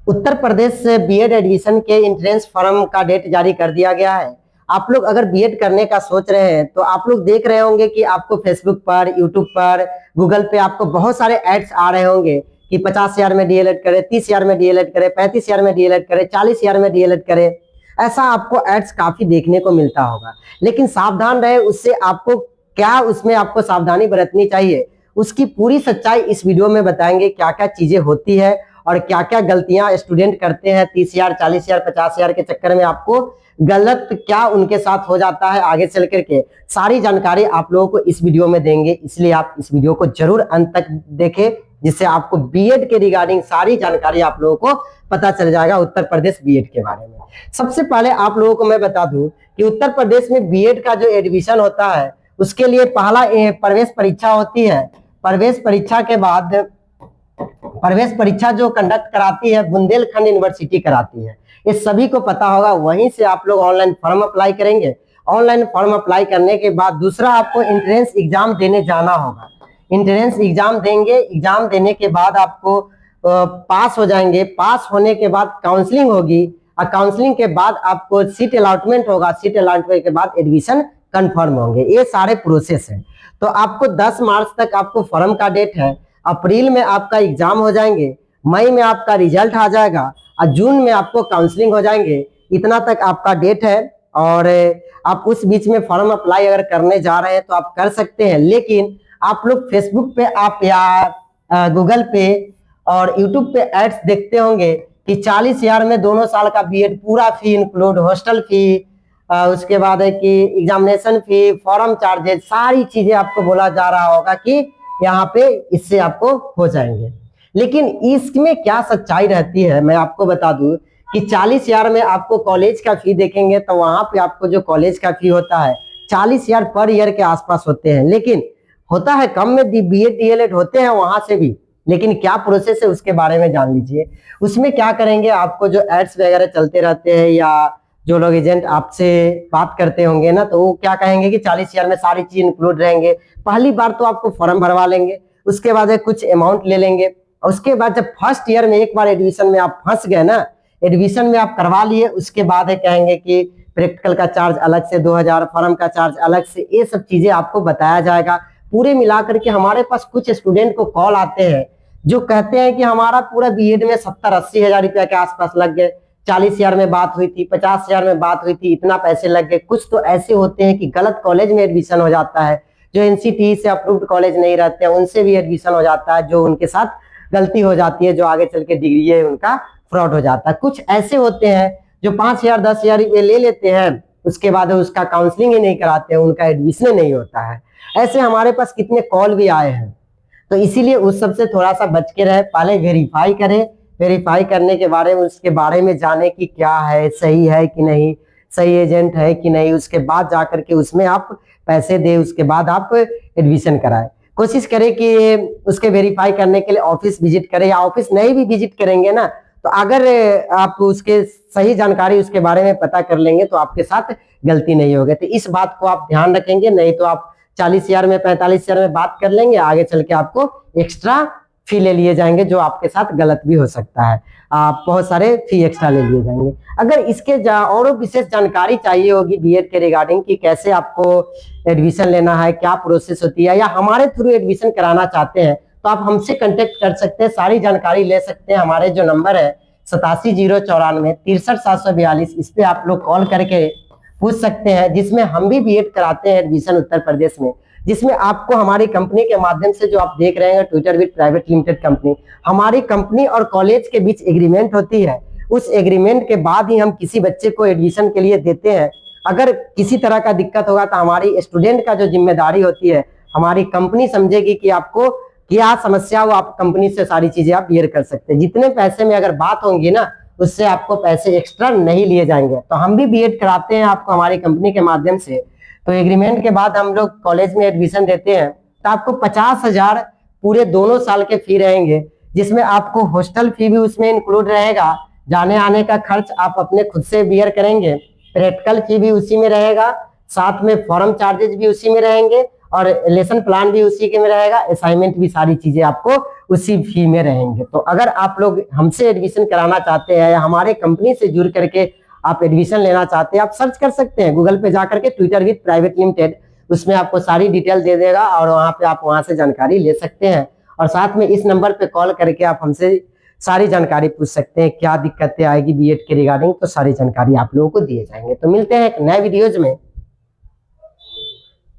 उत्तर प्रदेश से BEd admission के entrance form का डेट जारी कर दिया गया है। आप लोग अगर बीएड करने का सोच रहे हैं तो आप लोग देख रहे होंगे कि आपको फेसबुक पर, यूट्यूब पर, गूगल पे आपको बहुत सारे एड्स आ रहे होंगे कि 50,000 में डीएलएड करें, 30,000 में डीएलएड करें, 35,000 में डीएलएड करें, 40,000 में डीएलएड करें। ऐसा आपको एड्स काफी देखने को मिलता होगा, लेकिन सावधान रहे। उससे आपको क्या, उसमें आपको सावधानी बरतनी चाहिए, उसकी पूरी सच्चाई इस वीडियो में बताएंगे। क्या क्या चीजें होती है और क्या क्या गलतियां स्टूडेंट करते हैं 30,000, 40,000, 50,000 के चक्कर में, आपको गलत क्या उनके साथ हो जाता है आगे चल करके, सारी जानकारी आप लोगों को इस वीडियो में देंगे। इसलिए आप इस वीडियो को जरूर अंत तक देखें, जिससे आपको बीएड के रिगार्डिंग सारी जानकारी आप लोगों को पता चल जाएगा उत्तर प्रदेश बीएड के बारे में। सबसे पहले आप लोगों को मैं बता दूं कि उत्तर प्रदेश में बीएड का जो एडमिशन होता है उसके लिए पहला प्रवेश परीक्षा होती है। प्रवेश परीक्षा के बाद प्रवेश परीक्षा जो कंडक्ट कराती है बुंदेलखंड यूनिवर्सिटी कराती है, ये सभी को पता होगा। वहीं से आप लोग ऑनलाइन फॉर्म अप्लाई करेंगे। ऑनलाइन फॉर्म अप्लाई करने के बाद दूसरा आपको एंट्रेंस एग्जाम देने जाना होगा। एंट्रेंस एग्जाम देंगे, एग्जाम देने के बाद आपको पास हो जाएंगे। पास होने के बाद काउंसलिंग होगी और काउंसलिंग के बाद आपको सीट अलॉटमेंट होगा। सीट अलॉटमेंट के बाद एडमिशन कंफर्म होंगे। ये सारे प्रोसेस है। तो आपको 10 मार्च तक आपको फॉर्म का डेट है। अप्रैल में आपका एग्जाम हो जाएंगे, मई में आपका रिजल्ट आ जाएगा और जून में आपको काउंसलिंग हो जाएंगे। इतना तक आपका डेट है और आप उस बीच में फॉर्म अप्लाई अगर करने जा रहे हैं तो आप कर सकते हैं। लेकिन आप लोग फेसबुक पे आप या गूगल पे और यूट्यूब पे एड्स देखते होंगे कि 40,000 में दोनों साल का बीएड पूरा फी इंक्लूड, हॉस्टल फी, उसके बाद है कि एग्जामिनेशन फी, फॉर्म चार्जेस, सारी चीजें आपको बोला जा रहा होगा कि यहाँ पे इससे आपको हो जाएंगे। लेकिन इसमें क्या सच्चाई रहती है मैं आपको बता दूं कि 40,000 में आपको कॉलेज का फी देखेंगे तो वहां पे आपको जो कॉलेज का फी होता है 40,000 पर ईयर के आसपास होते हैं। लेकिन होता है कम में, बीएड डीएलएड होते हैं वहां से भी। लेकिन क्या प्रोसेस है उसके बारे में जान लीजिए। उसमें क्या करेंगे, आपको जो एड्स वगैरह चलते रहते हैं या जो लोग एजेंट आपसे बात करते होंगे ना, तो वो क्या कहेंगे कि 40,000 में सारी चीज इंक्लूड रहेंगे। पहली बार तो आपको फॉर्म भरवा लेंगे, उसके बाद कुछ अमाउंट ले लेंगे। उसके बाद जब फर्स्ट ईयर में एक बार एडमिशन में आप फंस गए ना, एडमिशन में आप करवा लिए, उसके बाद कहेंगे कि प्रैक्टिकल का चार्ज अलग से 2,000, फॉर्म का चार्ज अलग से, ये सब चीजें आपको बताया जाएगा। पूरे मिलाकर के हमारे पास कुछ स्टूडेंट को कॉल आते हैं जो कहते हैं कि हमारा पूरा बीएड में 70-80 हजार रुपया के आसपास लग गए, 40,000 में बात हुई थी, 50,000 में बात हुई थी, इतना पैसे लग गए। कुछ तो ऐसे होते हैं कि गलत कॉलेज में एडमिशन हो जाता है, जो एनसीटीई से अप्रूव्ड कॉलेज नहीं रहते हैं उनसे भी एडमिशन हो जाता है, जो उनके साथ गलती हो जाती है, जो आगे चल के डिग्री है उनका फ्रॉड हो जाता है। कुछ ऐसे होते हैं जो 5,000 10,000 रुपये ले लेते हैं, उसके बाद उसका काउंसलिंग ही नहीं कराते हैं, उनका एडमिशन नहीं होता है। ऐसे हमारे पास कितने कॉल भी आए हैं। तो इसीलिए उस सबसे थोड़ा सा बच के रहे। पहले वेरीफाई करें, वेरीफाई करने के बारे में, उसके बारे में जाने कि क्या है, सही है कि नहीं, सही एजेंट है कि नहीं, उसके बाद जाकर के उसमें आप पैसे दे, उसके बाद आप एडमिशन कराएं। कोशिश करें कि उसके वेरीफाई करने के लिए ऑफिस विजिट करें, या ऑफिस नहीं भी विजिट करेंगे ना तो अगर आप उसके सही जानकारी उसके बारे में पता कर लेंगे तो आपके साथ गलती नहीं होगी। तो इस बात को आप ध्यान रखेंगे, नहीं तो आप 40,000 में 45,000 में बात कर लेंगे, आगे चल के आपको एक्स्ट्रा फी ले लिए जाएंगे, जो आपके साथ गलत भी हो सकता है। आप बहुत सारे फी एक्स्ट्रा ले लिए जाएंगे। अगर इसके और विशेष जानकारी चाहिए होगी बीएड के रिगार्डिंग कि कैसे आपको एडमिशन लेना है, क्या प्रोसेस होती है, या हमारे थ्रू एडमिशन कराना चाहते हैं तो आप हमसे कांटेक्ट कर सकते हैं, सारी जानकारी ले सकते हैं। हमारे जो नंबर है 8709 63 742, इस पे आप लोग कॉल करके पूछ सकते हैं, जिसमें हम भी बीएड कराते हैं एडमिशन उत्तर प्रदेश में, जिसमें आपको हमारी कंपनी के माध्यम से, जो आप देख रहे हैं Twitter with private limited company, हमारी कंपनी और कॉलेज के बीच एग्रीमेंट होती है। उस एग्रीमेंट के बाद ही हम किसी बच्चे को एडमिशन के लिए देते हैं। अगर किसी तरह का दिक्कत होगा तो हमारी स्टूडेंट का जो जिम्मेदारी होती है, हमारी कंपनी समझेगी कि आपको क्या समस्या हो, आप कंपनी से सारी चीजें आप क्लियर कर सकते हैं। जितने पैसे में अगर बात होंगी ना, उससे आपको पैसे एक्स्ट्रा नहीं लिए जाएंगे। तो हम भी बीएड कराते हैं आपको हमारी कंपनी के माध्यम से। तो एग्रीमेंट के बाद हम लोग कॉलेज में एडमिशन देते हैं तो आपको 50,000 पूरे दोनों साल के फी रहेंगे, जिसमें आपको हॉस्टल फी भी उसमें इंक्लूड रहेगा, जाने आने का खर्च आप अपने खुद से बियर करेंगे, प्रैक्टिकल फी भी उसी में रहेगा, साथ में फॉर्म चार्जेस भी उसी में रहेंगे और लेसन प्लान भी उसी के में रहेगा, असाइनमेंट भी, सारी चीजें आपको उसी फी में रहेंगे। तो अगर आप लोग हमसे एडमिशन कराना चाहते हैं या हमारे कंपनी से जुड़ करके आप एडमिशन लेना चाहते हैं, आप सर्च कर सकते हैं गूगल पे जाकर के ट्विटर विद प्राइवेट लिमिटेड, उसमें आपको सारी डिटेल दे देगा और वहां पे आप वहां से जानकारी ले सकते हैं। और साथ में इस नंबर पे कॉल करके आप हमसे सारी जानकारी पूछ सकते हैं, क्या दिक्कतें आएगी बीएड के रिगार्डिंग, तो सारी जानकारी आप लोगों को दिए जाएंगे। तो मिलते हैं एक नए वीडियोज में।